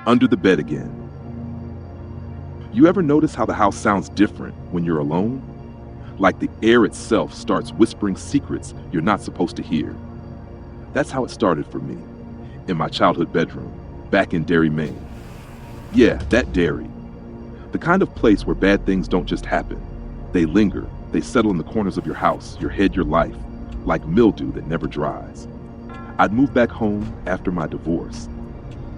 Under the bed again. You ever notice how the house sounds different when you're alone? Like the air itself starts whispering secrets you're not supposed to hear. That's how it started for me, in my childhood bedroom, back in Derry, Maine. Yeah, that Derry. The kind of place where bad things don't just happen. They linger, they settle in the corners of your house, your head, your life, like mildew that never dries. I'd moved back home after my divorce.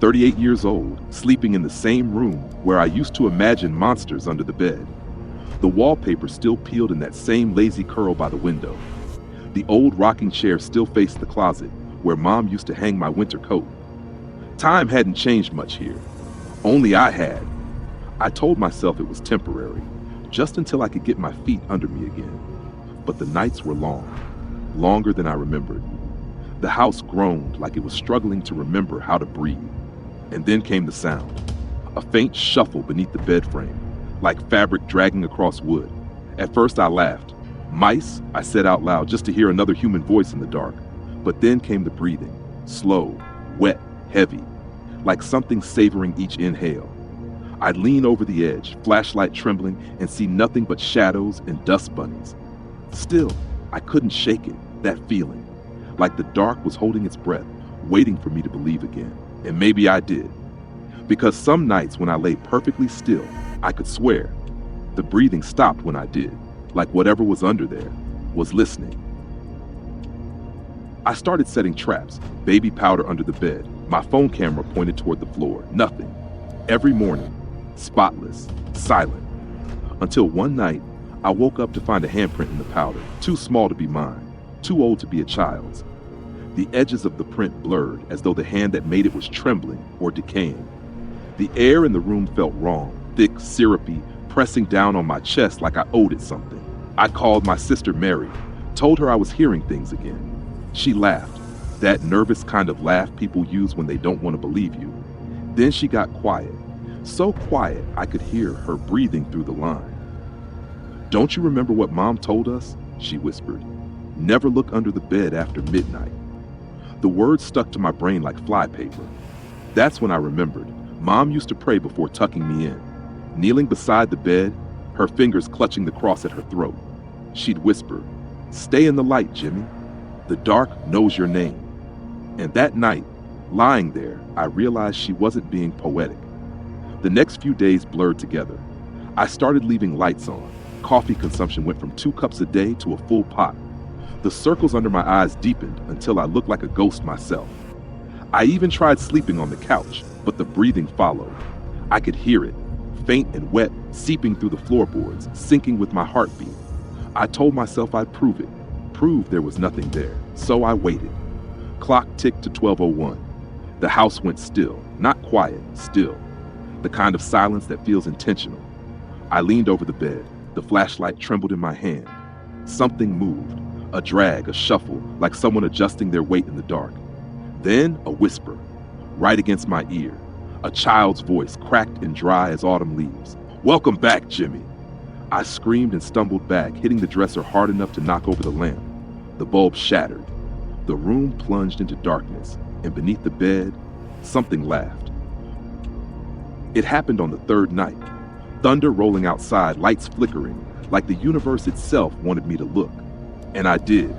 38 years old, sleeping in the same room where I used to imagine monsters under the bed. The wallpaper still peeled in that same lazy curl by the window. The old rocking chair still faced the closet where Mom used to hang my winter coat. Time hadn't changed much here. Only I had. I told myself it was temporary, just until I could get my feet under me again. But the nights were long, longer than I remembered. The house groaned like it was struggling to remember how to breathe. And then came the sound, a faint shuffle beneath the bed frame, like fabric dragging across wood. At first I laughed. Mice, I said out loud just to hear another human voice in the dark. But then came the breathing, slow, wet, heavy, like something savoring each inhale. I'd lean over the edge, flashlight trembling, and see nothing but shadows and dust bunnies. Still, I couldn't shake it, that feeling, like the dark was holding its breath, waiting for me to believe again. And maybe I did. Because some nights when I lay perfectly still, I could swear the breathing stopped when I did, like whatever was under there was listening. I started setting traps, baby powder under the bed, my phone camera pointed toward the floor, nothing. Every morning, spotless, silent. Until one night, I woke up to find a handprint in the powder, too small to be mine, too old to be a child's. The edges of the print blurred as though the hand that made it was trembling or decaying. The air in the room felt wrong, thick, syrupy, pressing down on my chest like I owed it something. I called my sister Mary, told her I was hearing things again. She laughed, that nervous kind of laugh people use when they don't want to believe you. Then she got quiet, so quiet I could hear her breathing through the line. "Don't you remember what Mom told us?" she whispered. "Never look under the bed after midnight." The words stuck to my brain like flypaper. That's when I remembered. Mom used to pray before tucking me in. Kneeling beside the bed, her fingers clutching the cross at her throat. She'd whisper, "Stay in the light, Jimmy. The dark knows your name." And that night, lying there, I realized she wasn't being poetic. The next few days blurred together. I started leaving lights on. Coffee consumption went from 2 cups a day to a full pot. The circles under my eyes deepened until I looked like a ghost myself. I even tried sleeping on the couch, but the breathing followed. I could hear it, faint and wet, seeping through the floorboards, syncing with my heartbeat. I told myself I'd prove it, prove there was nothing there. So I waited. Clock ticked to 12:01. The house went still, not quiet, still. The kind of silence that feels intentional. I leaned over the bed. The flashlight trembled in my hand. Something moved. A drag, a shuffle, like someone adjusting their weight in the dark. Then a whisper, right against my ear. A child's voice, cracked and dry as autumn leaves. "Welcome back, Jimmy." I screamed and stumbled back, hitting the dresser hard enough to knock over the lamp. The bulb shattered. The room plunged into darkness, and beneath the bed, something laughed. It happened on the 3rd night. Thunder rolling outside, lights flickering, like the universe itself wanted me to look. And I did.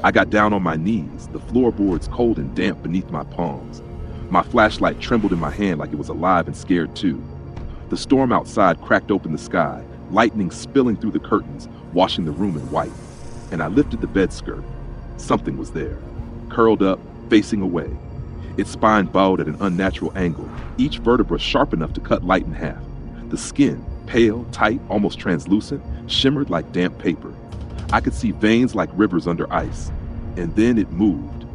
I got down on my knees, the floorboards cold and damp beneath my palms. My flashlight trembled in my hand like it was alive and scared too. The storm outside cracked open the sky, lightning spilling through the curtains, washing the room in white. And I lifted the bed skirt. Something was there, curled up, facing away. Its spine bowed at an unnatural angle, each vertebra sharp enough to cut light in half. The skin, pale, tight, almost translucent, shimmered like damp paper. I could see veins like rivers under ice. And then it moved.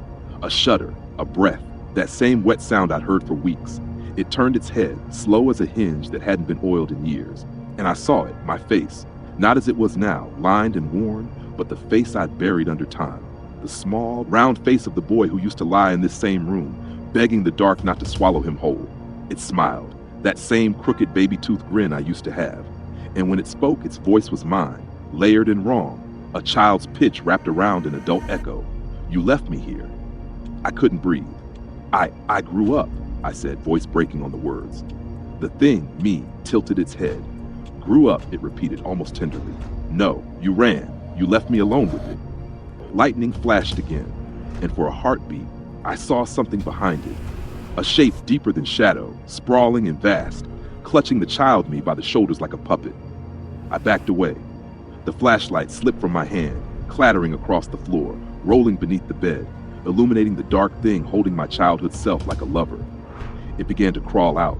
A shudder, a breath, that same wet sound I'd heard for weeks. It turned its head, slow as a hinge that hadn't been oiled in years. And I saw it, my face, not as it was now, lined and worn, but the face I'd buried under time. The small, round face of the boy who used to lie in this same room, begging the dark not to swallow him whole. It smiled, that same crooked baby tooth grin I used to have. And when it spoke, its voice was mine, layered and wrong, a child's pitch wrapped around an adult echo. "You left me here." I couldn't breathe. I grew up. I said, voice breaking on the words. The thing, me, tilted its head. Grew up, it repeated almost tenderly. No, you ran. You left me alone with it. Lightning flashed again, and for a heartbeat, I saw something behind it. A shape deeper than shadow, sprawling and vast, clutching the child me by the shoulders like a puppet. I backed away. The flashlight slipped from my hand, clattering across the floor, rolling beneath the bed, illuminating the dark thing holding my childhood self like a lover. It began to crawl out.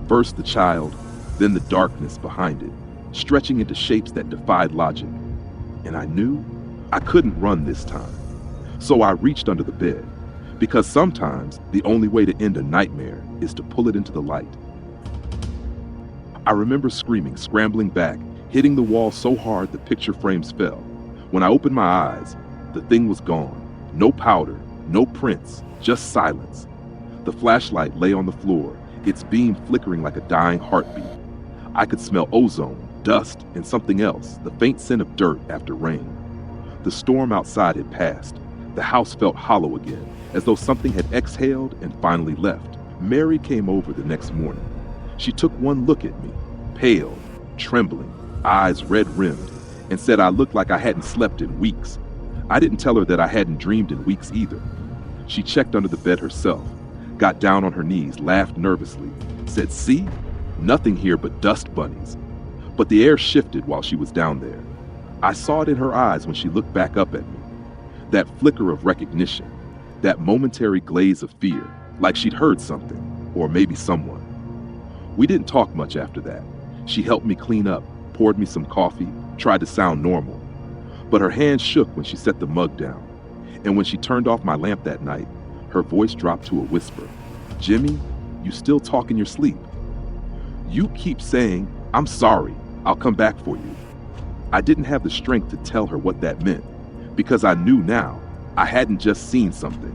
First the child, then the darkness behind it, stretching into shapes that defied logic. And I knew I couldn't run this time. So I reached under the bed, because sometimes the only way to end a nightmare is to pull it into the light. I remember screaming, scrambling back, hitting the wall so hard the picture frames fell. When I opened my eyes, the thing was gone. No powder, no prints, just silence. The flashlight lay on the floor, its beam flickering like a dying heartbeat. I could smell ozone, dust, and something else, the faint scent of dirt after rain. The storm outside had passed. The house felt hollow again, as though something had exhaled and finally left. Mary came over the next morning. She took one look at me, pale, trembling, eyes red-rimmed, and said I looked like I hadn't slept in weeks. I didn't tell her that I hadn't dreamed in weeks either. She checked under the bed herself, got down on her knees, laughed nervously, said, "See? Nothing here but dust bunnies." But the air shifted while she was down there. I saw it in her eyes when she looked back up at me. That flicker of recognition, that momentary glaze of fear, like she'd heard something, or maybe someone. We didn't talk much after that. She helped me clean up, poured me some coffee, tried to sound normal. But her hand shook when she set the mug down. And when she turned off my lamp that night, her voice dropped to a whisper. "Jimmy, you still talk in your sleep. You keep saying, 'I'm sorry, I'll come back for you.'" I didn't have the strength to tell her what that meant, because I knew now I hadn't just seen something.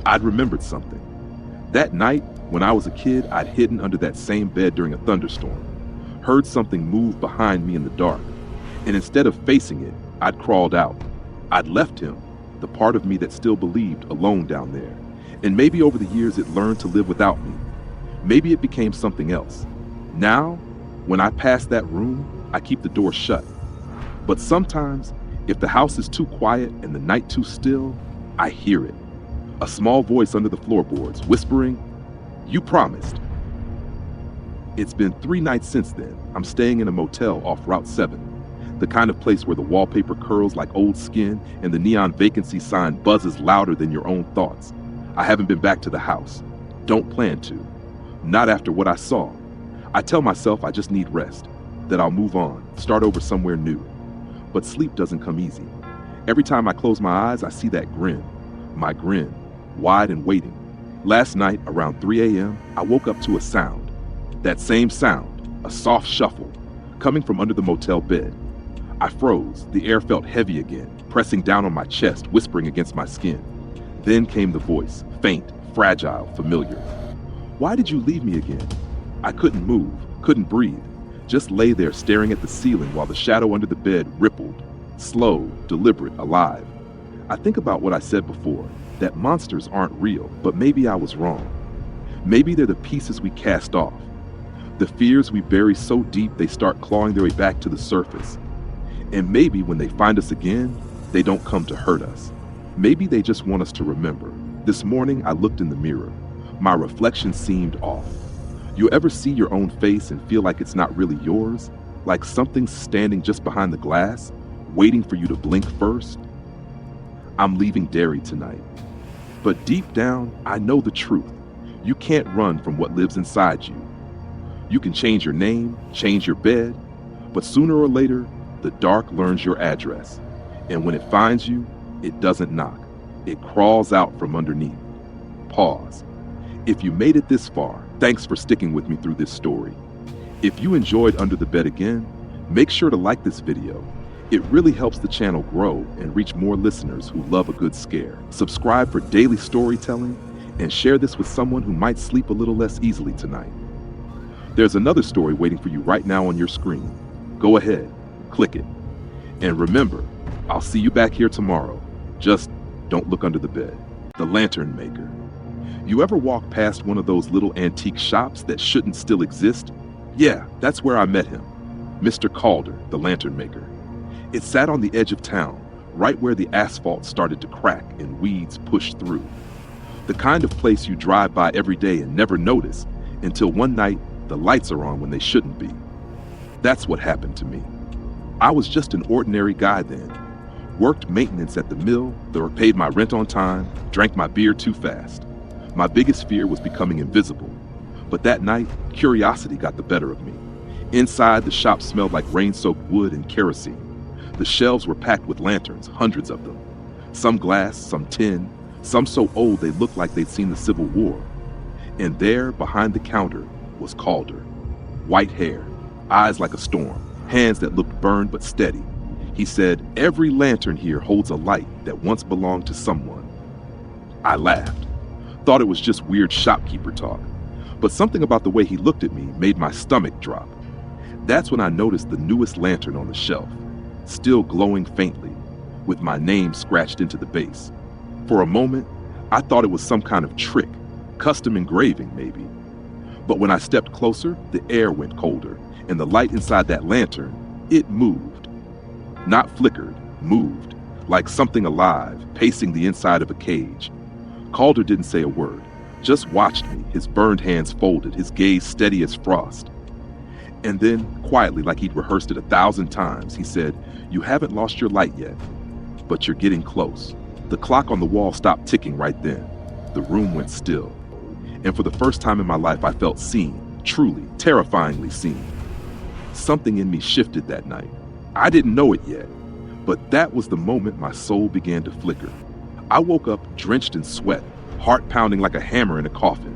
I'd remembered something. That night, when I was a kid, I'd hidden under that same bed during a thunderstorm, heard something move behind me in the dark, and instead of facing it, I'd crawled out. I'd left him, the part of me that still believed, alone down there. And maybe over the years it learned to live without me. Maybe it became something else. Now, when I pass that room, I keep the door shut. But sometimes, if the house is too quiet and the night too still, I hear it. A small voice under the floorboards, whispering, "You promised." It's been 3 nights since then. I'm staying in a motel off Route 7, the kind of place where the wallpaper curls like old skin and the neon vacancy sign buzzes louder than your own thoughts. I haven't been back to the house. Don't plan to. Not after what I saw. I tell myself I just need rest, that I'll move on, start over somewhere new. But sleep doesn't come easy. Every time I close my eyes, I see that grin. My grin, wide and waiting. Last night, around 3 a.m., I woke up to a sound. That same sound, a soft shuffle, coming from under the motel bed. I froze. The air felt heavy again, pressing down on my chest, whispering against my skin. Then came the voice, faint, fragile, familiar. "Why did you leave me again?" I couldn't move, couldn't breathe, just lay there staring at the ceiling while the shadow under the bed rippled, slow, deliberate, alive. I think about what I said before, that monsters aren't real, but maybe I was wrong. Maybe they're the pieces we cast off, the fears we bury so deep they start clawing their way back to the surface. And maybe when they find us again, they don't come to hurt us. Maybe they just want us to remember. This morning, I looked in the mirror. My reflection seemed off. You ever see your own face and feel like it's not really yours? Like something's standing just behind the glass, waiting for you to blink first? I'm leaving Derry tonight. But deep down, I know the truth. You can't run from what lives inside you. You can change your name, change your bed, but sooner or later, the dark learns your address. And when it finds you, it doesn't knock. It crawls out from underneath. Pause. If you made it this far, thanks for sticking with me through this story. If you enjoyed Under the Bed again, make sure to like this video. It really helps the channel grow and reach more listeners who love a good scare. Subscribe for daily storytelling and share this with someone who might sleep a little less easily tonight. There's another story waiting for you right now on your screen. Go ahead, click it. And remember, I'll see you back here tomorrow. Just don't look under the bed. The Lantern Maker. You ever walk past one of those little antique shops that shouldn't still exist? Yeah, that's where I met him. Mr. Calder, the lantern maker. It sat on the edge of town, right where the asphalt started to crack and weeds pushed through. The kind of place you drive by every day and never notice until one night the lights are on when they shouldn't be. That's what happened to me. I was just an ordinary guy then. Worked maintenance at the mill, or paid my rent on time, drank my beer too fast. My biggest fear was becoming invisible. But that night, curiosity got the better of me. Inside, the shop smelled like rain-soaked wood and kerosene. The shelves were packed with lanterns, hundreds of them. Some glass, some tin, some so old they looked like they'd seen the Civil War. And there, behind the counter, was Calder. White hair, eyes like a storm, hands that looked burned but steady. He said, "Every lantern here holds a light that once belonged to someone." I laughed. Thought it was just weird shopkeeper talk. But something about the way he looked at me made my stomach drop. That's when I noticed the newest lantern on the shelf, still glowing faintly, with my name scratched into the base. For a moment, I thought it was some kind of trick, custom engraving maybe. But when I stepped closer, the air went colder, and the light inside that lantern, it moved. Not flickered, moved, like something alive, pacing the inside of a cage. Calder didn't say a word, just watched me, his burned hands folded, his gaze steady as frost. And then, quietly, like he'd rehearsed it 1,000 times, he said, "You haven't lost your light yet, but you're getting close." The clock on the wall stopped ticking right then. The room went still. And for the first time in my life, I felt seen, truly, terrifyingly seen. Something in me shifted that night. I didn't know it yet, but that was the moment my soul began to flicker. I woke up drenched in sweat, heart pounding like a hammer in a coffin.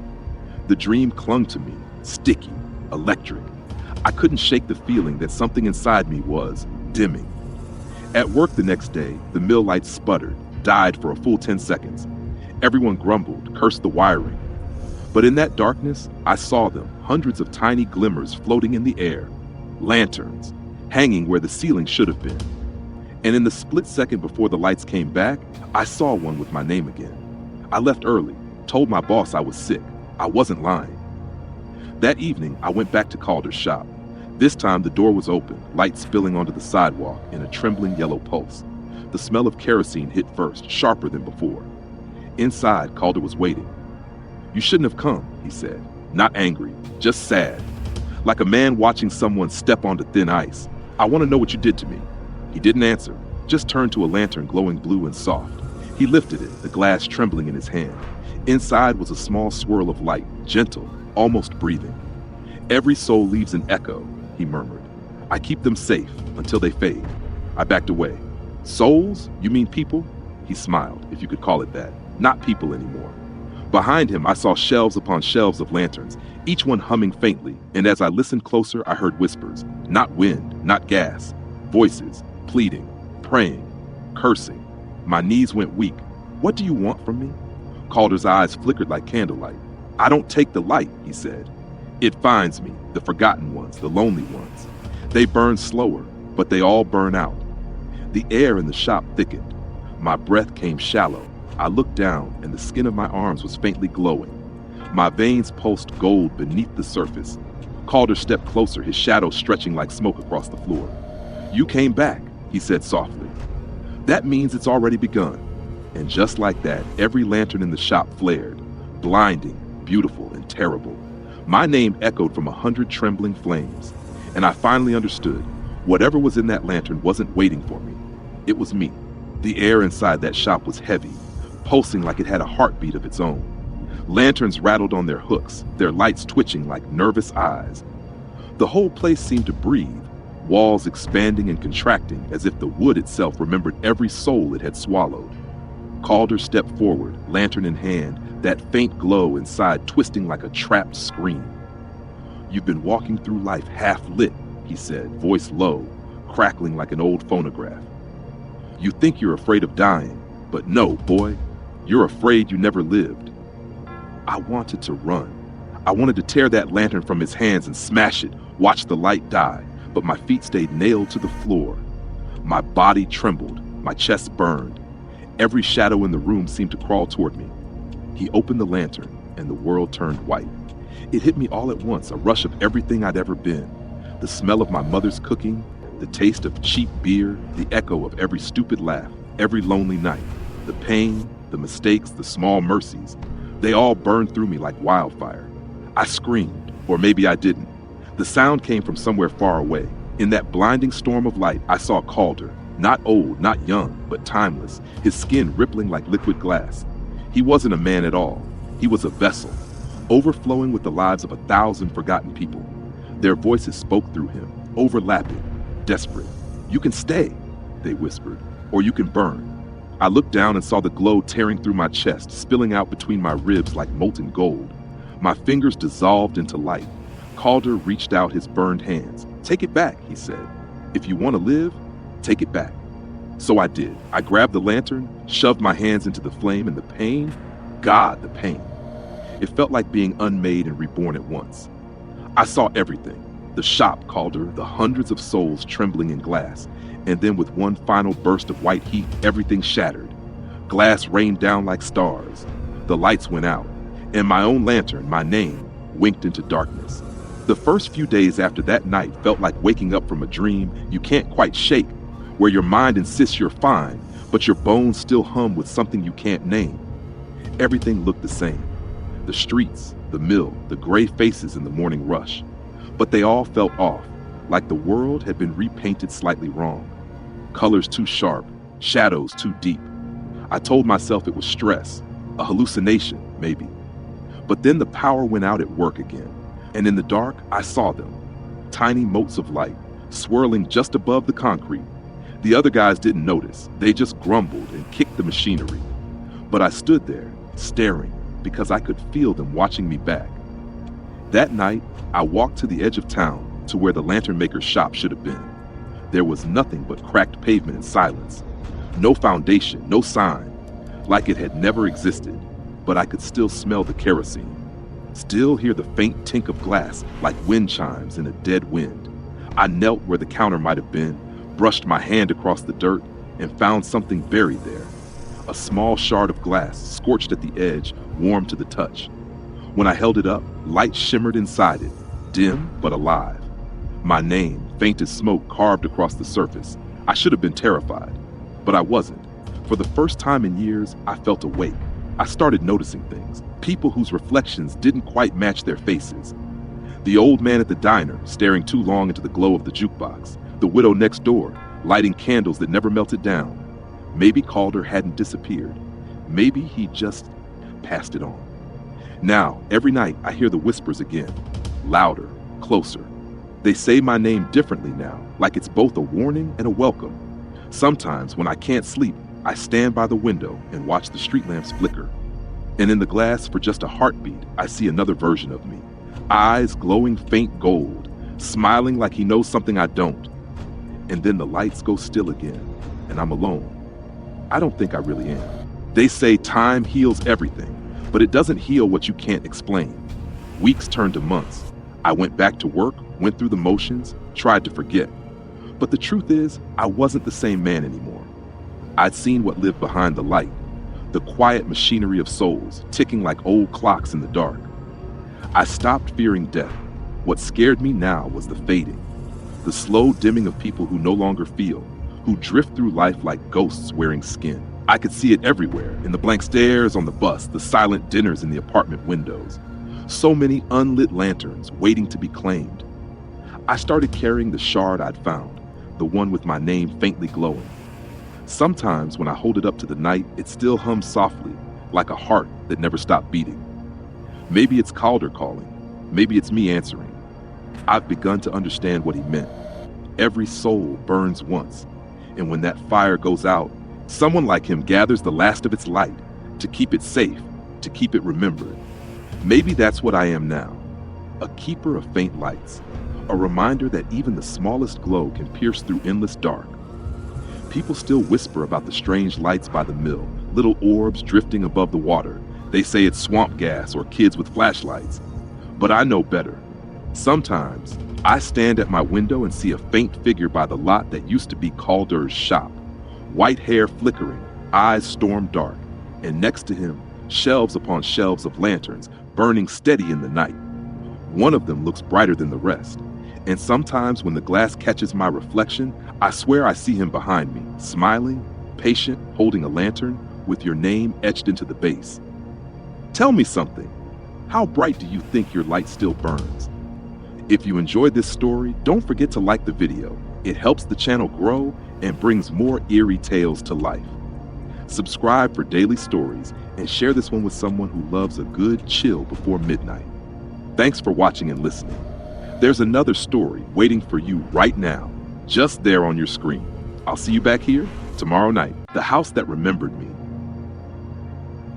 The dream clung to me, sticky, electric. I couldn't shake the feeling that something inside me was dimming. At work the next day, the mill lights sputtered, died for a full 10 seconds. Everyone grumbled, cursed the wiring. But in that darkness, I saw them, hundreds of tiny glimmers floating in the air, lanterns, hanging where the ceiling should have been. And in the split second before the lights came back, I saw one with my name again. I left early, told my boss I was sick. I wasn't lying. That evening, I went back to Calder's shop. This time, the door was open, light spilling onto the sidewalk in a trembling yellow pulse. The smell of kerosene hit first, sharper than before. Inside, Calder was waiting. "You shouldn't have come," he said. Not angry, just sad. Like a man watching someone step onto thin ice. "I want to know what you did to me." He didn't answer, just turned to a lantern glowing blue and soft. He lifted it, the glass trembling in his hand. Inside was a small swirl of light, gentle, almost breathing. "Every soul leaves an echo," he murmured. "I keep them safe until they fade." I backed away. "Souls? You mean people?" He smiled, if you could call it that. Not people anymore. Behind him, I saw shelves upon shelves of lanterns, each one humming faintly, and as I listened closer, I heard whispers. Not wind, not gas. Voices, pleading, praying, cursing. My knees went weak. "What do you want from me?" Calder's eyes flickered like candlelight. "I don't take the light," he said. "It finds me, the forgotten ones, the lonely ones. They burn slower, but they all burn out." The air in the shop thickened. My breath came shallow. I looked down, and the skin of my arms was faintly glowing. My veins pulsed gold beneath the surface. Calder stepped closer, his shadow stretching like smoke across the floor. "You came back," he said softly. "That means it's already begun." And just like that, every lantern in the shop flared, blinding, beautiful, and terrible. My name echoed from 100 trembling flames, and I finally understood. Whatever was in that lantern wasn't waiting for me. It was me. The air inside that shop was heavy, pulsing like it had a heartbeat of its own. Lanterns rattled on their hooks, their lights twitching like nervous eyes. The whole place seemed to breathe, walls expanding and contracting as if the wood itself remembered every soul it had swallowed. Calder stepped forward, lantern in hand, that faint glow inside twisting like a trapped scream. "You've been walking through life half lit," he said, voice low, crackling like an old phonograph. "You think you're afraid of dying, but no, boy, you're afraid you never lived." I wanted to run. I wanted to tear that lantern from his hands and smash it, watch the light die, but my feet stayed nailed to the floor. My body trembled, my chest burned. Every shadow in the room seemed to crawl toward me. He opened the lantern, and the world turned white. It hit me all at once, a rush of everything I'd ever been. The smell of my mother's cooking, the taste of cheap beer, the echo of every stupid laugh, every lonely night. The pain, the mistakes, the small mercies, they all burned through me like wildfire. I screamed, or maybe I didn't. The sound came from somewhere far away. In that blinding storm of light, I saw Calder, not old, not young, but timeless, his skin rippling like liquid glass. He wasn't a man at all. He was a vessel, overflowing with the lives of 1,000 forgotten people. Their voices spoke through him, overlapping, desperate. "You can stay," they whispered, "or you can burn." I looked down and saw the glow tearing through my chest, spilling out between my ribs like molten gold. My fingers dissolved into light. Calder reached out his burned hands. "Take it back," he said. "If you want to live, take it back." So I did. I grabbed the lantern, shoved my hands into the flame, and the pain, God, the pain. It felt like being unmade and reborn at once. I saw everything. The shop, Calder, the hundreds of souls trembling in glass, and then with one final burst of white heat, everything shattered. Glass rained down like stars. The lights went out, and my own lantern, my name, winked into darkness. The first few days after that night felt like waking up from a dream you can't quite shake, where your mind insists you're fine, but your bones still hum with something you can't name. Everything looked the same. The streets, the mill, the gray faces in the morning rush. But they all felt off, like the world had been repainted slightly wrong. Colors too sharp, shadows too deep. I told myself it was stress, a hallucination, maybe. But then the power went out at work again, and in the dark, I saw them. Tiny motes of light, swirling just above the concrete. The other guys didn't notice. They just grumbled and kicked the machinery. But I stood there, staring, because I could feel them watching me back. That night, I walked to the edge of town, to where the lantern maker's shop should have been. There was nothing but cracked pavement and silence. No foundation, no sign, like it had never existed, but I could still smell the kerosene. Still hear the faint tink of glass, like wind chimes in a dead wind. I knelt where the counter might have been, brushed my hand across the dirt, and found something buried there. A small shard of glass, scorched at the edge, warm to the touch. When I held it up, light shimmered inside it, dim but alive. My name, faint as smoke, carved across the surface. I should have been terrified, but I wasn't. For the first time in years, I felt awake. I started noticing things, people whose reflections didn't quite match their faces. The old man at the diner, staring too long into the glow of the jukebox. The widow next door, lighting candles that never melted down. Maybe Calder hadn't disappeared. Maybe he just passed it on. Now, every night, I hear the whispers again, louder, closer. They say my name differently now, like it's both a warning and a welcome. Sometimes, when I can't sleep, I stand by the window and watch the street lamps flicker. And in the glass, for just a heartbeat, I see another version of me. Eyes glowing faint gold, smiling like he knows something I don't. And then the lights go still again, and I'm alone. I don't think I really am. They say time heals everything, but it doesn't heal what you can't explain. Weeks turned to months. I went back to work, went through the motions, tried to forget. But the truth is, I wasn't the same man anymore. I'd seen what lived behind the light, the quiet machinery of souls, ticking like old clocks in the dark. I stopped fearing death. What scared me now was the fading, the slow dimming of people who no longer feel, who drift through life like ghosts wearing skin. I could see it everywhere, in the blank stares on the bus, the silent dinners in the apartment windows. So many unlit lanterns waiting to be claimed. I started carrying the shard I'd found, the one with my name faintly glowing. Sometimes when I hold it up to the night, it still hums softly, like a heart that never stopped beating. Maybe it's Calder calling. Maybe it's me answering. I've begun to understand what he meant. Every soul burns once, and when that fire goes out, someone like him gathers the last of its light to keep it safe, to keep it remembered. Maybe that's what I am now, a keeper of faint lights, a reminder that even the smallest glow can pierce through endless dark. People still whisper about the strange lights by the mill, little orbs drifting above the water. They say it's swamp gas or kids with flashlights. But I know better. Sometimes, I stand at my window and see a faint figure by the lot that used to be Calder's shop. White hair flickering, eyes storm dark, and next to him, shelves upon shelves of lanterns, burning steady in the night. One of them looks brighter than the rest, and sometimes when the glass catches my reflection, I swear I see him behind me, smiling, patient, holding a lantern, with your name etched into the base. Tell me something. How bright do you think your light still burns? If you enjoyed this story, don't forget to like the video. It helps the channel grow and brings more eerie tales to life. Subscribe for daily stories and share this one with someone who loves a good chill before midnight. Thanks for watching and listening. There's another story waiting for you right now, just there on your screen. I'll see you back here tomorrow night. The House That Remembered Me.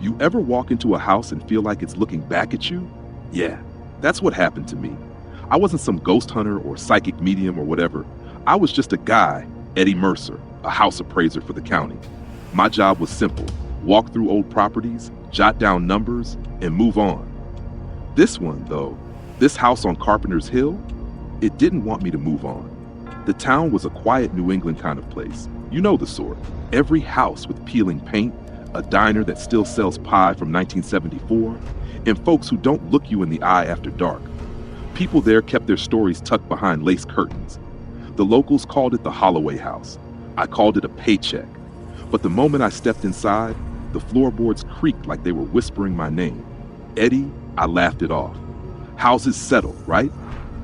You ever walk into a house and feel like it's looking back at you? Yeah, that's what happened to me. I wasn't some ghost hunter or psychic medium or whatever. I was just a guy, Eddie Mercer, a house appraiser for the county. My job was simple: walk through old properties, jot down numbers, and move on. This one, though, this house on Carpenter's Hill, it didn't want me to move on. The town was a quiet New England kind of place. You know the sort. Every house with peeling paint, a diner that still sells pie from 1974, and folks who don't look you in the eye after dark. People there kept their stories tucked behind lace curtains. The locals called it the Holloway House. I called it a paycheck. But the moment I stepped inside, the floorboards creaked like they were whispering my name. Eddie, I laughed it off. Houses settle, right?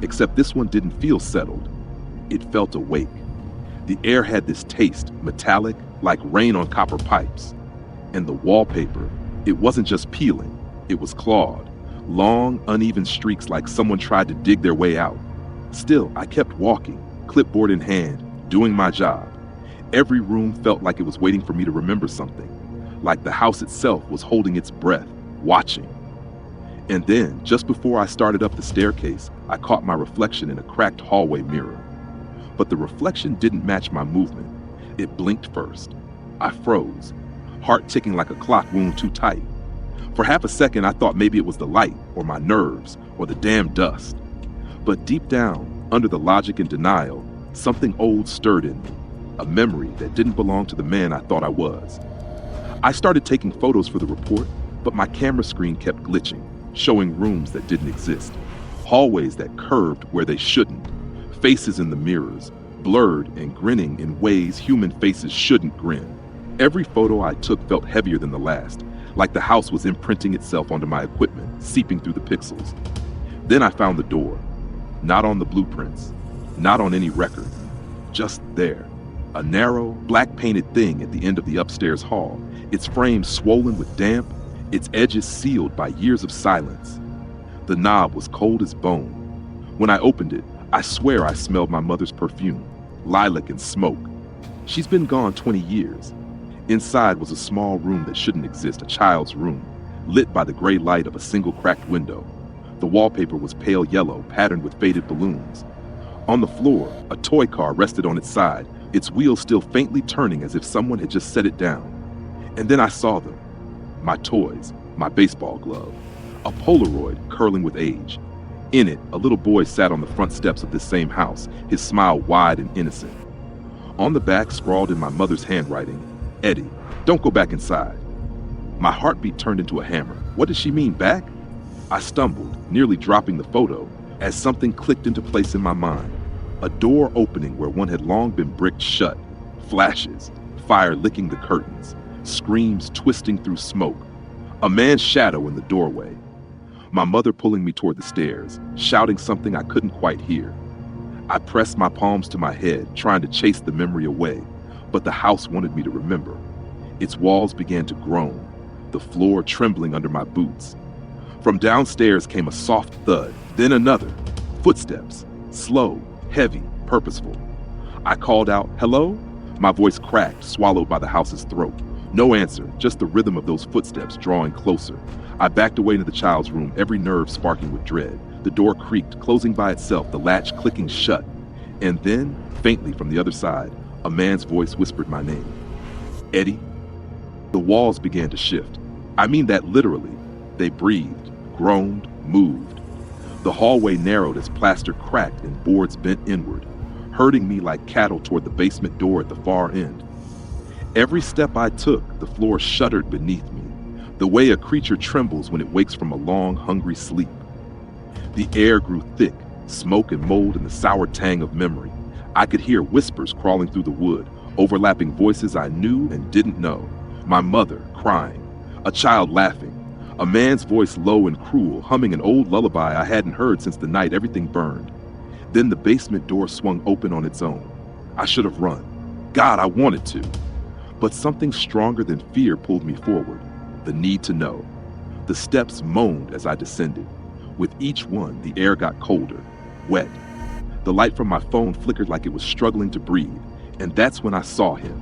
Except this one didn't feel settled. It felt awake. The air had this taste, metallic, like rain on copper pipes. And the wallpaper, it wasn't just peeling, it was clawed. Long, uneven streaks like someone tried to dig their way out. Still, I kept walking, clipboard in hand, doing my job. Every room felt like it was waiting for me to remember something, like the house itself was holding its breath, watching. And then, just before I started up the staircase, I caught my reflection in a cracked hallway mirror. But the reflection didn't match my movement. It blinked first. I froze, heart ticking like a clock wound too tight. For half a second, I thought maybe it was the light, or my nerves, or the damn dust. But deep down, under the logic and denial, something old stirred in me, a memory that didn't belong to the man I thought I was. I started taking photos for the report, but my camera screen kept glitching, showing rooms that didn't exist, hallways that curved where they shouldn't, faces in the mirrors, blurred and grinning in ways human faces shouldn't grin. Every photo I took felt heavier than the last, like the house was imprinting itself onto my equipment, seeping through the pixels. Then I found the door. Not on the blueprints, not on any record, just there. A narrow, black-painted thing at the end of the upstairs hall, its frame swollen with damp, its edges sealed by years of silence. The knob was cold as bone. When I opened it, I swear I smelled my mother's perfume, lilac and smoke. She's been gone 20 years. Inside was a small room that shouldn't exist, a child's room, lit by the gray light of a single cracked window. The wallpaper was pale yellow, patterned with faded balloons. On the floor, a toy car rested on its side, its wheels still faintly turning as if someone had just set it down. And then I saw them. My toys, my baseball glove, a Polaroid curling with age. In it, a little boy sat on the front steps of this same house, his smile wide and innocent. On the back, scrawled in my mother's handwriting, "Eddie, don't go back inside." My heartbeat turned into a hammer. What did she mean, back? I stumbled, nearly dropping the photo, as something clicked into place in my mind. A door opening where one had long been bricked shut, flashes, fire licking the curtains, screams twisting through smoke, a man's shadow in the doorway. My mother pulling me toward the stairs, shouting something I couldn't quite hear. I pressed my palms to my head, trying to chase the memory away, but the house wanted me to remember. Its walls began to groan, the floor trembling under my boots. From downstairs came a soft thud, then another. Footsteps, slow, heavy, purposeful. I called out, "Hello?" My voice cracked, swallowed by the house's throat. No answer, just the rhythm of those footsteps drawing closer. I backed away into the child's room, every nerve sparking with dread. The door creaked, closing by itself, the latch clicking shut. And then, faintly from the other side, a man's voice whispered my name. "Eddie." The walls began to shift. I mean that literally. They breathed, groaned, moved. The hallway narrowed as plaster cracked and boards bent inward, herding me like cattle toward the basement door at the far end. Every step I took, the floor shuddered beneath me. the way a creature trembles when it wakes from a long, hungry sleep. The air grew thick, smoke and mold and the sour tang of memory. I could hear whispers crawling through the wood, overlapping voices I knew and didn't know. My mother crying, a child laughing, a man's voice low and cruel, humming an old lullaby I hadn't heard since the night everything burned. Then the basement door swung open on its own. I should have run. God, I wanted to. But something stronger than fear pulled me forward, the need to know. The steps moaned as I descended. With each one, the air got colder, wet. The light from my phone flickered like it was struggling to breathe, and that's when I saw him.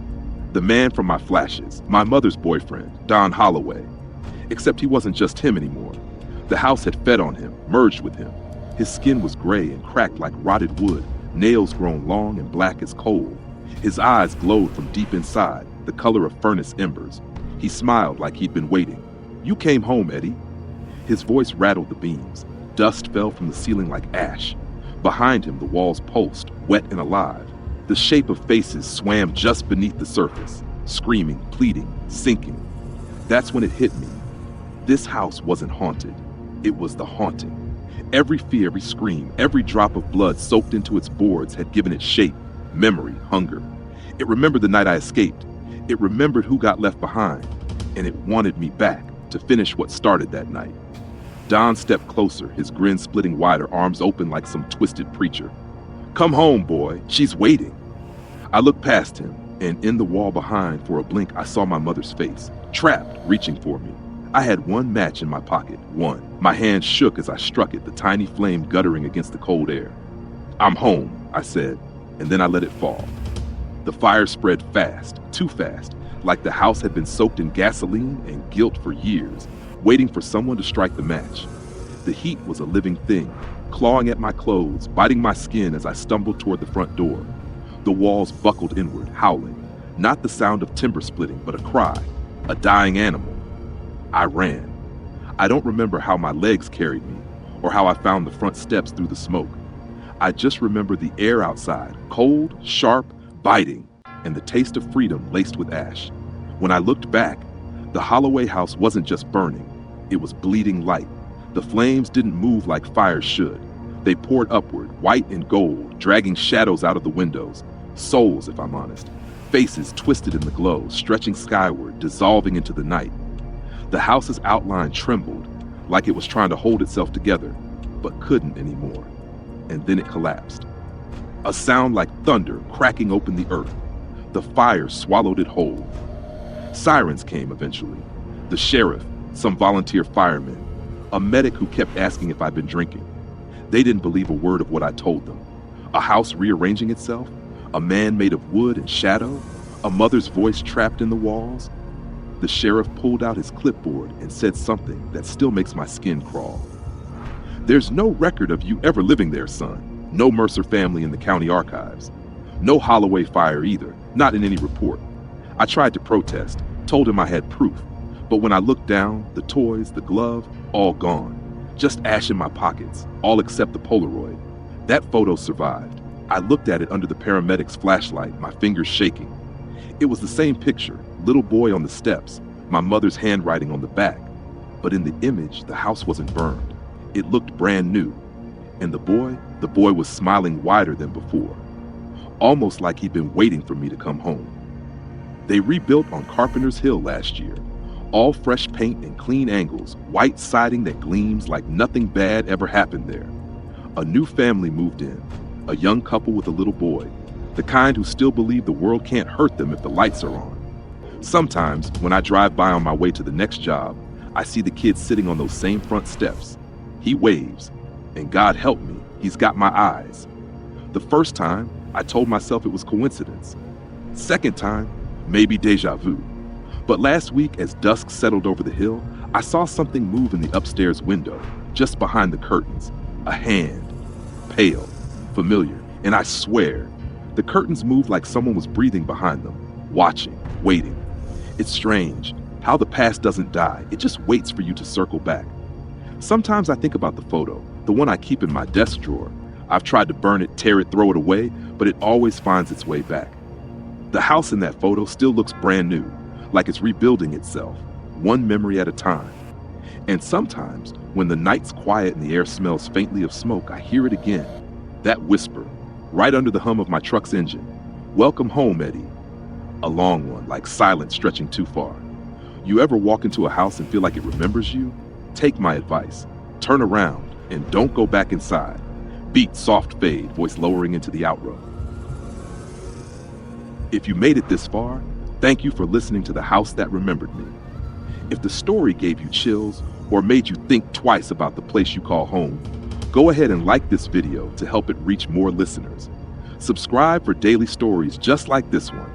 The man from my flashes, my mother's boyfriend, Don Holloway. Except he wasn't just him anymore. The house had fed on him, merged with him. His skin was gray and cracked like rotted wood, nails grown long and black as coal. His eyes glowed from deep inside, the color of furnace embers. He smiled like he'd been waiting. "You came home, Eddie." His voice rattled the beams. Dust fell from the ceiling like ash. Behind him, the walls pulsed, wet and alive. The shape of faces swam just beneath the surface, screaming, pleading, sinking. That's when it hit me. This house wasn't haunted. It was the haunting. Every fear, every scream, every drop of blood soaked into its boards had given it shape, memory, hunger. It remembered the night I escaped. It remembered who got left behind. And it wanted me back to finish what started that night. Don stepped closer, his grin splitting wider, arms open like some twisted preacher. "Come home, boy. She's waiting." I looked past him, and in the wall behind, for a blink, I saw my mother's face, trapped, reaching for me. I had one match in my pocket, one. My hand shook as I struck it, the tiny flame guttering against the cold air. "I'm home," I said, and then I let it fall. The fire spread fast, too fast, like the house had been soaked in gasoline and guilt for years, waiting for someone to strike the match. The heat was a living thing, clawing at my clothes, biting my skin as I stumbled toward the front door. The walls buckled inward, howling, not the sound of timber splitting, but a cry, a dying animal. I ran. I don't remember how my legs carried me, or how I found the front steps through the smoke. I just remember the air outside, cold, sharp, biting, and the taste of freedom laced with ash. When I looked back, the Holloway house wasn't just burning, it was bleeding light. The flames didn't move like fires should. They poured upward, white and gold, dragging shadows out of the windows. Souls, if I'm honest. Faces twisted in the glow, stretching skyward, dissolving into the night. The house's outline trembled, like it was trying to hold itself together, but couldn't anymore. And then it collapsed. A sound like thunder cracking open the earth. The fire swallowed it whole. Sirens came eventually. The sheriff, some volunteer firemen, a medic who kept asking if I'd been drinking. They didn't believe a word of what I told them. A house rearranging itself, a man made of wood and shadow, a mother's voice trapped in the walls. The sheriff pulled out his clipboard and said something that still makes my skin crawl. "There's no record of you ever living there, son. No Mercer family in the county archives. No Holloway fire either, not in any report." I tried to protest, told him I had proof, but when I looked down, the toys, the glove, all gone. Just ash in my pockets, all except the Polaroid. That photo survived. I looked at it under the paramedic's flashlight, my fingers shaking. It was the same picture, little boy on the steps, my mother's handwriting on the back. But in the image, the house wasn't burned. It looked brand new. And the boy was smiling wider than before. Almost like he'd been waiting for me to come home. They rebuilt on Carpenter's Hill last year. All fresh paint and clean angles, white siding that gleams like nothing bad ever happened there. A new family moved in, a young couple with a little boy, the kind who still believe the world can't hurt them if the lights are on. Sometimes, when I drive by on my way to the next job, I see the kid sitting on those same front steps. He waves, and God help me, he's got my eyes. The first time, I told myself it was coincidence. Second time, maybe deja vu. But last week, as dusk settled over the hill, I saw something move in the upstairs window, just behind the curtains. A hand. Pale. Familiar. And I swear, the curtains moved like someone was breathing behind them, watching, waiting. It's strange how the past doesn't die. It just waits for you to circle back. Sometimes I think about the photo, the one I keep in my desk drawer. I've tried to burn it, tear it, throw it away, but it always finds its way back. The house in that photo still looks brand new, like it's rebuilding itself, one memory at a time. And sometimes, when the night's quiet and the air smells faintly of smoke, I hear it again. That whisper, right under the hum of my truck's engine. Welcome home, Eddie. A long one, like silence stretching too far. You ever walk into a house and feel like it remembers you? Take my advice. Turn around and don't go back inside. Beat soft fade, voice lowering into the outrow. If you made it this far, thank you for listening to The House That Remembered Me. If the story gave you chills or made you think twice about the place you call home, go ahead and like this video to help it reach more listeners. Subscribe for daily stories just like this one,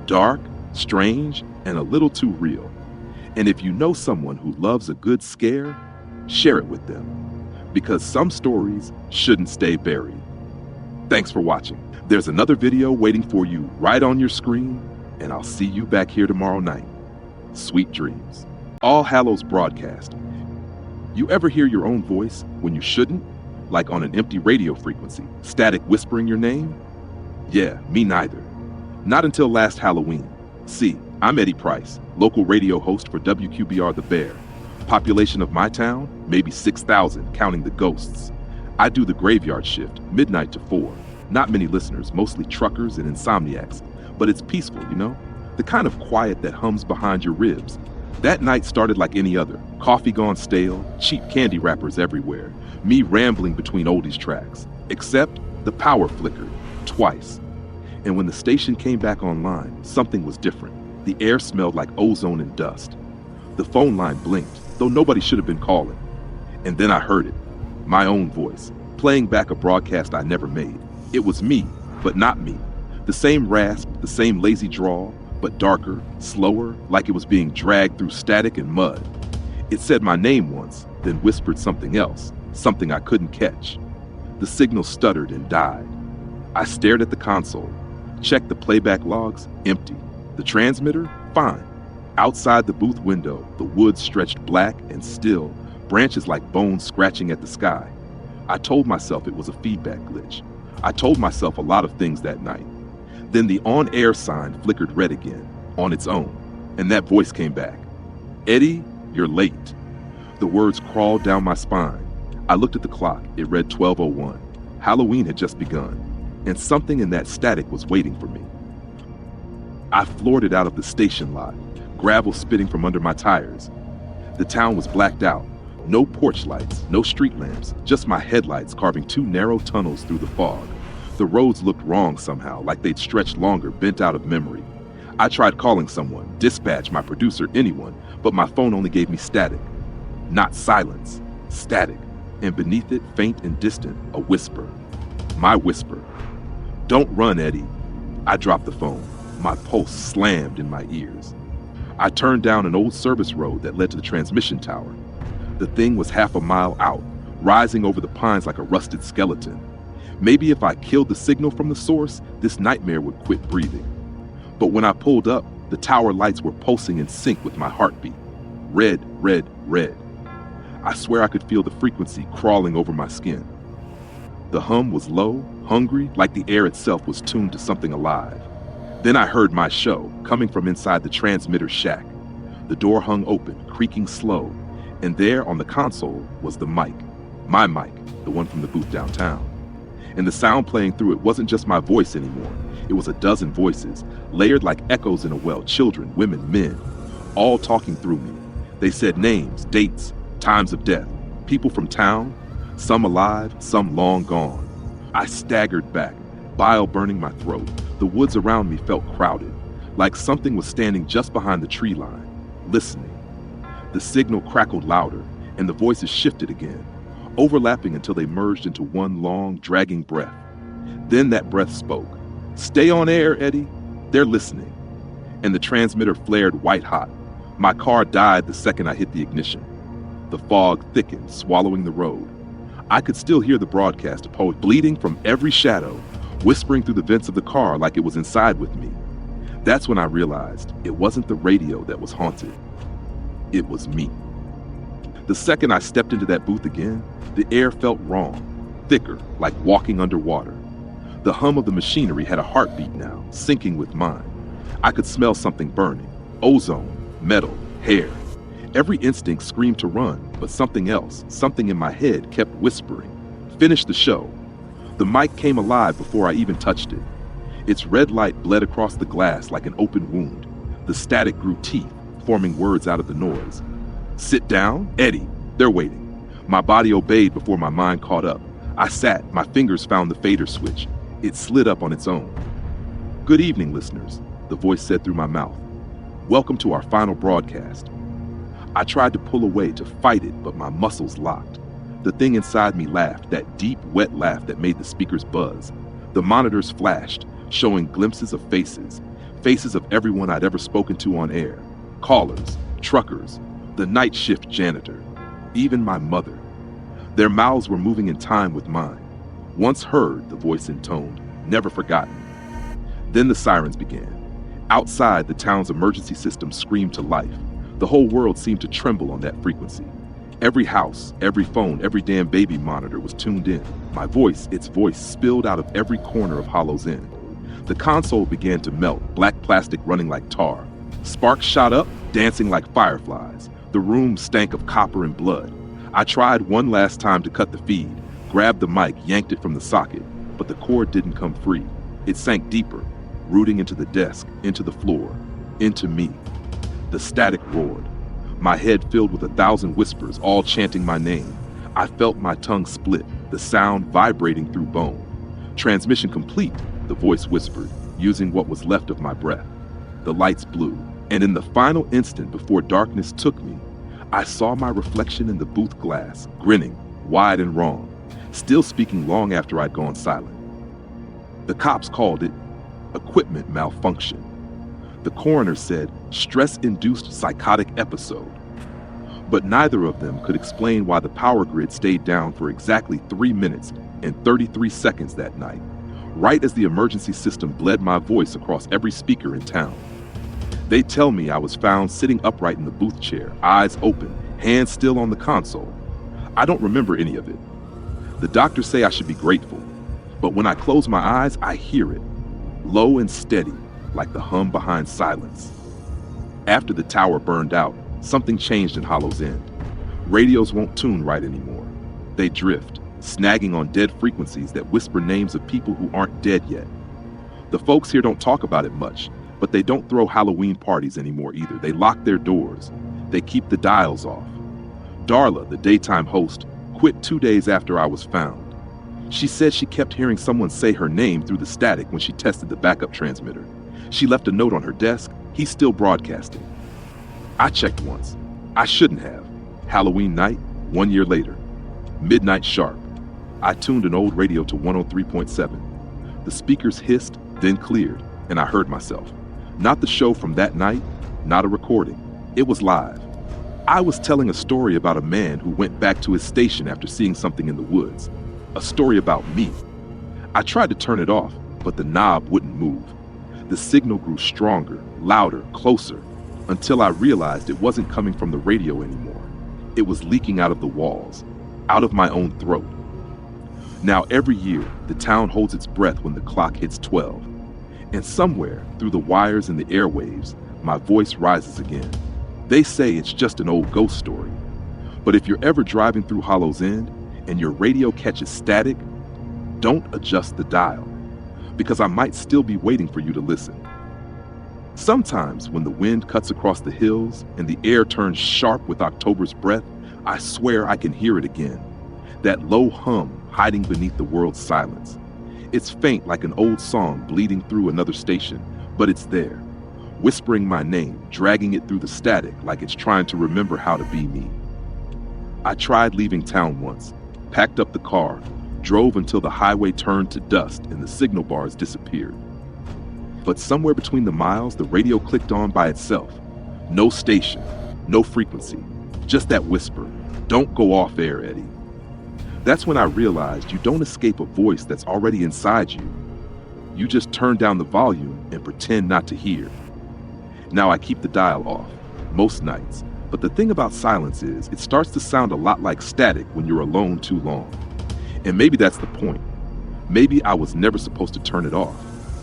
dark, strange, and a little too real. And if you know someone who loves a good scare, share it with them, because some stories shouldn't stay buried. Thanks for watching. There's another video waiting for you right on your screen, and I'll see you back here tomorrow night. Sweet dreams. All Hallows broadcast. You ever hear your own voice when you shouldn't? Like on an empty radio frequency, static whispering your name? Yeah, me neither. Not until last Halloween. See, I'm Eddie Price, local radio host for WQBR The Bear. Population of my town, maybe 6,000, counting the ghosts. I do the graveyard shift, midnight to 4. Not many listeners, mostly truckers and insomniacs, but it's peaceful, you know? The kind of quiet that hums behind your ribs. That night started like any other. Coffee gone stale, cheap candy wrappers everywhere, me rambling between oldies tracks. Except the power flickered, twice. And when the station came back online, something was different. The air smelled like ozone and dust. The phone line blinked, though nobody should have been calling. And then I heard it, my own voice, playing back a broadcast I never made. It was me, but not me. The same rasp, the same lazy drawl, but darker, slower, like it was being dragged through static and mud. It said my name once, then whispered something else, something I couldn't catch. The signal stuttered and died. I stared at the console, checked the playback logs, empty. The transmitter, fine. Outside the booth window, the woods stretched black and still, branches like bones scratching at the sky. I told myself it was a feedback glitch. I told myself a lot of things that night. Then the on-air sign flickered red again, on its own, and that voice came back. Eddie, you're late. The words crawled down my spine. I looked at the clock. It read 12:01. Halloween had just begun, and something in that static was waiting for me. I floored it out of the station lot, gravel spitting from under my tires. The town was blacked out. No porch lights, no street lamps, just my headlights carving two narrow tunnels through the fog. The roads looked wrong somehow, like they'd stretched longer, bent out of memory. I tried calling someone, dispatch, my producer, anyone, but my phone only gave me static. Not silence, static, and beneath it, faint and distant, a whisper. My whisper. Don't run, Eddie. I dropped the phone. My pulse slammed in my ears. I turned down an old service road that led to the transmission tower. The thing was half a mile out, rising over the pines like a rusted skeleton. Maybe if I killed the signal from the source, this nightmare would quit breathing. But when I pulled up, the tower lights were pulsing in sync with my heartbeat. Red, red, red. I swear I could feel the frequency crawling over my skin. The hum was low, hungry, like the air itself was tuned to something alive. Then I heard my show, coming from inside the transmitter shack. The door hung open, creaking slow, and there on the console was the mic. My mic, the one from the booth downtown. And the sound playing through it wasn't just my voice anymore. It was a dozen voices, layered like echoes in a well, children, women, men, all talking through me. They said names, dates, times of death, people from town, some alive, some long gone. I staggered back, bile burning my throat. The woods around me felt crowded, like something was standing just behind the tree line, listening. The signal crackled louder, and the voices shifted again, overlapping until they merged into one long, dragging breath. Then that breath spoke. Stay on air, Eddie. They're listening. And the transmitter flared white hot. My car died the second I hit the ignition. The fog thickened, swallowing the road. I could still hear the broadcast, a poet bleeding from every shadow, whispering through the vents of the car like it was inside with me. That's when I realized it wasn't the radio that was haunted. It was me. The second I stepped into that booth again, the air felt wrong, thicker, like walking underwater. The hum of the machinery had a heartbeat now, syncing with mine. I could smell something burning, ozone, metal, hair. Every instinct screamed to run, but something else, something in my head, kept whispering, "Finish the show." The mic came alive before I even touched it. Its red light bled across the glass like an open wound. The static grew teeth, forming words out of the noise. "Sit down, Eddie. They're waiting." My body obeyed before my mind caught up. I sat, my fingers found the fader switch. It slid up on its own. "Good evening, listeners," the voice said through my mouth. "Welcome to our final broadcast." I tried to pull away to fight it, but my muscles locked. The thing inside me laughed, that deep, wet laugh that made the speakers buzz. The monitors flashed, showing glimpses of faces of everyone I'd ever spoken to on air. Callers, truckers, the night shift janitor, even my mother. Their mouths were moving in time with mine. "Once heard," the voice intoned, "never forgotten." Then the sirens began. Outside, the town's emergency system screamed to life. The whole world seemed to tremble on that frequency. Every house, every phone, every damn baby monitor was tuned in. My voice, its voice, spilled out of every corner of Hollow's End. The console began to melt, black plastic running like tar. Sparks shot up, dancing like fireflies. The room stank of copper and blood. I tried one last time to cut the feed, grabbed the mic, yanked it from the socket, but the cord didn't come free. It sank deeper, rooting into the desk, into the floor, into me. The static roared. My head filled with 1,000 whispers, all chanting my name. I felt my tongue split, the sound vibrating through bone. "Transmission complete," the voice whispered, using what was left of my breath. The lights blew, and in the final instant before darkness took me, I saw my reflection in the booth glass, grinning, wide and wrong, still speaking long after I'd gone silent. The cops called it equipment malfunction. The coroner said stress-induced psychotic episode. But neither of them could explain why the power grid stayed down for exactly 3 minutes and 33 seconds that night, right as the emergency system bled my voice across every speaker in town. They tell me I was found sitting upright in the booth chair, eyes open, hands still on the console. I don't remember any of it. The doctors say I should be grateful, but when I close my eyes, I hear it, low and steady, like the hum behind silence. After the tower burned out, something changed in Hollow's End. Radios won't tune right anymore. They drift, snagging on dead frequencies that whisper names of people who aren't dead yet. The folks here don't talk about it much, but they don't throw Halloween parties anymore either. They lock their doors. They keep the dials off. Darla, the daytime host, quit 2 days after I was found. She said she kept hearing someone say her name through the static when she tested the backup transmitter. She left a note on her desk. He's still broadcasting. I checked once. I shouldn't have. Halloween night, 1 year later. Midnight sharp. I tuned an old radio to 103.7. The speakers hissed, then cleared, and I heard myself. Not the show from that night, not a recording. It was live. I was telling a story about a man who went back to his station after seeing something in the woods. A story about me. I tried to turn it off, but the knob wouldn't move. The signal grew stronger, louder, closer, until I realized it wasn't coming from the radio anymore. It was leaking out of the walls, out of my own throat. Now every year, the town holds its breath when the clock hits 12. And somewhere, through the wires and the airwaves, my voice rises again. They say it's just an old ghost story. But if you're ever driving through Hollow's End and your radio catches static, don't adjust the dial, because I might still be waiting for you to listen. Sometimes when the wind cuts across the hills and the air turns sharp with October's breath, I swear I can hear it again. That low hum hiding beneath the world's silence. It's faint like an old song bleeding through another station, but it's there, whispering my name, dragging it through the static like it's trying to remember how to be me. I tried leaving town once, packed up the car, drove until the highway turned to dust and the signal bars disappeared. But somewhere between the miles, the radio clicked on by itself. No station, no frequency, just that whisper, "Don't go off air, Eddie." That's when I realized you don't escape a voice that's already inside you. You just turn down the volume and pretend not to hear. Now I keep the dial off, most nights, but the thing about silence is it starts to sound a lot like static when you're alone too long. And maybe that's the point. Maybe I was never supposed to turn it off.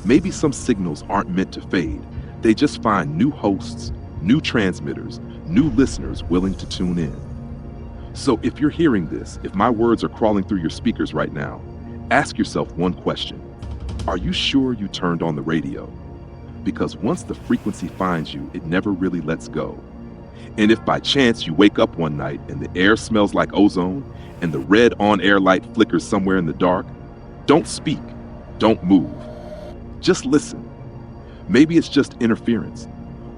Maybe some signals aren't meant to fade. They just find new hosts, new transmitters, new listeners willing to tune in. So if you're hearing this, if my words are crawling through your speakers right now, ask yourself one question. Are you sure you turned on the radio? Because once the frequency finds you, it never really lets go. And if by chance you wake up one night and the air smells like ozone and the red on-air light flickers somewhere in the dark, don't speak, don't move. Just listen. Maybe it's just interference.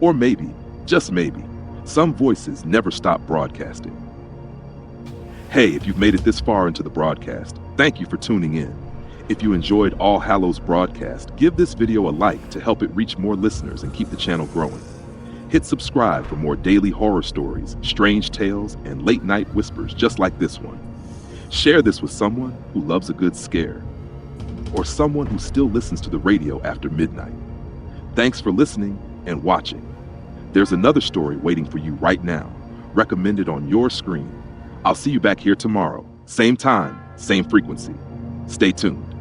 Or maybe, just maybe, some voices never stop broadcasting. Hey, if you've made it this far into the broadcast, thank you for tuning in. If you enjoyed All Hallows broadcast, give this video a like to help it reach more listeners and keep the channel growing. Hit subscribe for more daily horror stories, strange tales, and late night whispers just like this one. Share this with someone who loves a good scare, or someone who still listens to the radio after midnight. Thanks for listening and watching. There's another story waiting for you right now, recommended on your screen. I'll see you back here tomorrow, same time, same frequency. Stay tuned.